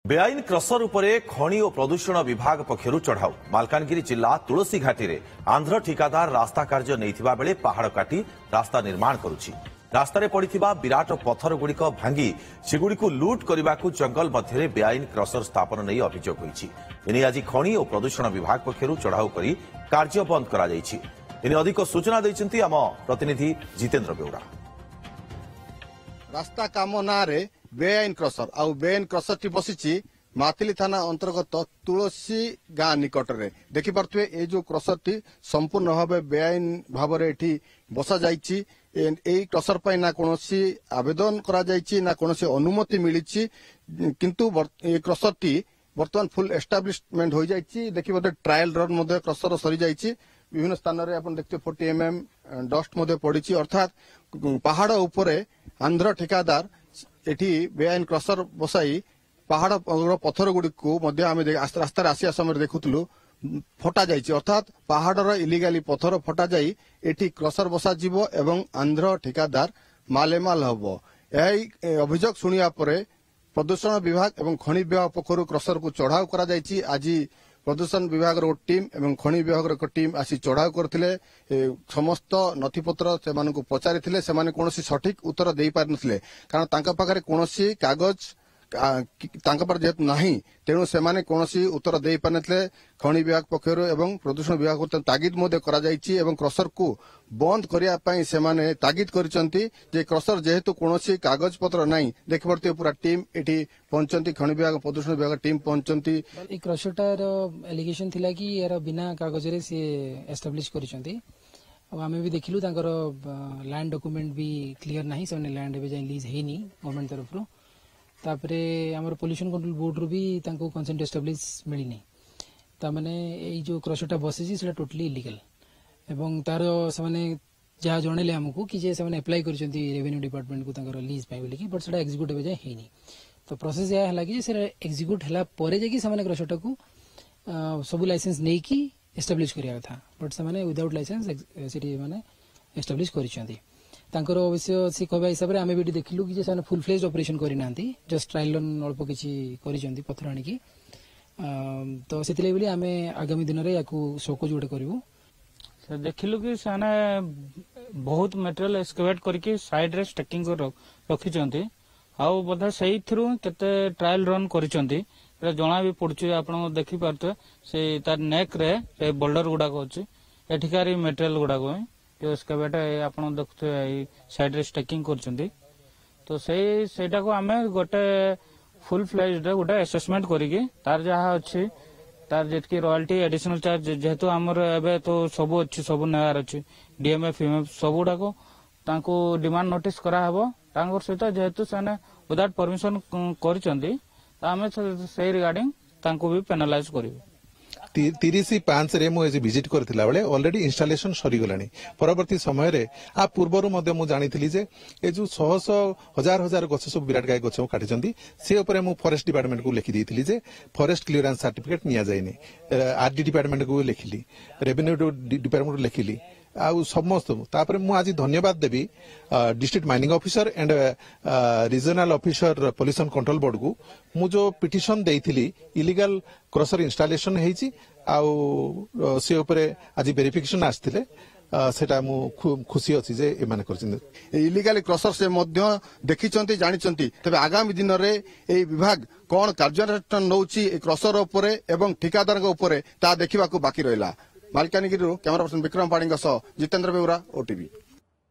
बेआईन crusher उपरे खनि और प्रदूषण विभाग पक्षरु चढ़ाऊ मालकानगिरी जिला तुलसी घाटी रे आंध्र ठिकादार रास्ता कार्य नैथिबा बेले पहाड़ काटी रास्ता निर्माण करुछि। रास्तारे पड़िथिबा विराट पत्थर गुड़िक भांगी सेगुड़िकु लुट करबाकु जंगल मध्यरे बेआईन क्रसर स्थापन नहीं अभियोग होइछि। एने आज खनि और प्रदूषण विभाग पक्षरु चढ़ाऊ करी कार्य बंद करा जाइछि। एने अधिक सूचना दैछन्ति आम प्रतिनिधि जितेन्द्र बेउरा। रास्ता काम नारे बेआईन क्रसर आउ बेआईन क्रसर टी बसी माथिली थाना अंतर्गत तुलसी गाँ निकट में देखिपे ये जो क्रसर टी संपूर्ण भाव बेआईन भाव बसा जाइछि। क्रसर पर ना कौन आवेदन करा जाइछि ना कौन अनुमति मिली किंतु क्रसर टी बर्तमान फुल एस्टाब्लिशमेंट हो जाइछि। देखिए ट्रायल रन मध्य क्रसर सरी जाइछि। विभिन्न स्थान रे आपण देखते 40 mm डस्ट मध्य पड़ी अर्थात पहाड़ उपरे आंध्र ठिकादार एठी बेआईन क्रसर बसाई पहाड़ पत्थर गुड़ी को रास्ता आसिया समय देखुलु फटा जाइए अर्थात पहाड़ इलिगाली पत्थर फटा जाई एठी क्रसर बसा जीवो एवं आंध्र ठिकादार मालेमाल हबो। यही अभियोग शुणिया परे प्रदूषण विभाग एवं खनि विभाग पक्षरु क्रसर को चढ़ाऊ करा जाइछि। आज प्रदूषण विभाग टीम एवं खनि विभाग टीम आसी चढ़ाऊ करथिले। समस्त नथिपत्र से पचारि से कौन सठिक उत्तर दे पारि नथिले कारण तांका पाखरे कौन कागज जेहेतु नाही तेणु से कौन उत्तर दे पारि नथिले। खनि विभाग पक्षरु एवं प्रदूषण विभाग तागिद मध्य करा जाइछि एवं क्रसर को बंद करिया पई से तागिद करिसंती जे क्रसर जेहेतु कौन कागज पत्र नाही देखिपड़ते पूरा टीम एठी पहुंचंती। खनि विभाग प्रदूषण विभाग टीम पहुंचंती। ए क्रसरटार एलिगेशन थिला कि यार बिना कागज रे से एस्टाब्लिश करिसंती। अब आमे भी देखिलु तांकर लैंड डॉक्यूमेंट भी क्लियर नाही से लैंड एबे जाय लीज हेनी गवर्नमेंट तरफ रो। तापरे हमर पोल्यूशन कंट्रोल बोर्ड रो भी तांको कंसेंट एस्टाब्लिश मिली नहीं। ता माने ए जो क्रसरटा बसिछि सेटा टोटली इलीगल एवं तार से जहाँ जनइले आमको कि जे से अप्लाई करछंती रेवेन्यू डिपार्टमेंट को तांकर लीज पाइ बोली कि बट सेटा एग्जीक्यूट एबे जाय हेनी। तो प्रोसेस या हला कि सेटा एग्जीक्यूट हला परे जे कि से क्रसरटा को सब लाइसेंस नै कि एस्टाब्लिश करिया था बट से विदाउट लाइसेंस सिटी माने एस्टाब्लिश करिसंती। तांकर अवश्य से कहबा हिसाब रे आमे भी देखिलु कि जे से फुल फ्लेज ऑपरेशन करिनांती जस्ट ट्रायल रन अल्प किछि करिसंती पत्थर आनी कि तो सेतिले बोली आमे आगामी दिन रे याकू शोको जोडे करिवु। देखिलु कि साने बहुत मटेरियल एक्सकेवेट करके साइड रे स्टैकिंग कर रखिचंती आउ बधा सही थ्रू केते ट्रायल रन करिचंती जना भी पड़ुछि आपण देखि पारते से तार नेक रे बोल्डर गुडा को अछि एठिकारी मटेरियल गुडा को जो एक्सकेवेट आपण देखते साइड रे स्टैकिंग करचंती। तो सेटा को आमे गोटे फुल फ्लेज रे गोटे असेसमेंट करिके तार जहा अछि तार जेतकी रॉयल्टी एडिशनल चार्ज जेहेतु आमर एबे तो सब अच्छी सब नयार अच्छी डीएमएफ एमएफ सबुडा को तांको डिमांड नोटिस करा हबो तांकर सहित जेहेतु साने विदाउट परमिशन करचंती आमे से रिगार्डिंग तांको भी पेनलाइज करिवो। 30/5 रे मु विजिट करथिला बेले ऑलरेडी इंस्टॉलेशन सरी गलानी। परवर्ती समय रे आ पूर्वरु मध्य मु जानिथिली जे ए जो 100 हजार हजार गछ सब विराट गाय गछ काटिचंती से ऊपर मु फॉरेस्ट डिपार्टमेंट को लिखि देथिली जे फॉरेस्ट क्लियरेंस सर्टिफिकेट निया जायनी। आरडी डिपार्टमेंट को लिखिली रेवेन्यू डिपार्टमेंट को लिखिली आउ समस्त तापर मु आज धन्यवाद देबी district mining officer and regional officer pollution control board को मु जो पिटिशन देइथिली इलीगल क्रसर इंस्टॉलेशन हेची आउ से ऊपर आज वेरिफिकेशन आस्थिले सेटा मु खुशी अछि जे ए माने करछिन इलीगल क्रसर से मध्य देखिचंती जानिचंती। तबे आगामी दिन रे ए विभाग कोन कार्यान्वयन नउची ए क्रसर ऊपर एवं ठिकादार ऊपर ता देखिबा को बाकी रहला। मालकानगिरी कैमरा पर्सन विक्रम पाणी जितेन्द्र बेउरा ओटीवी।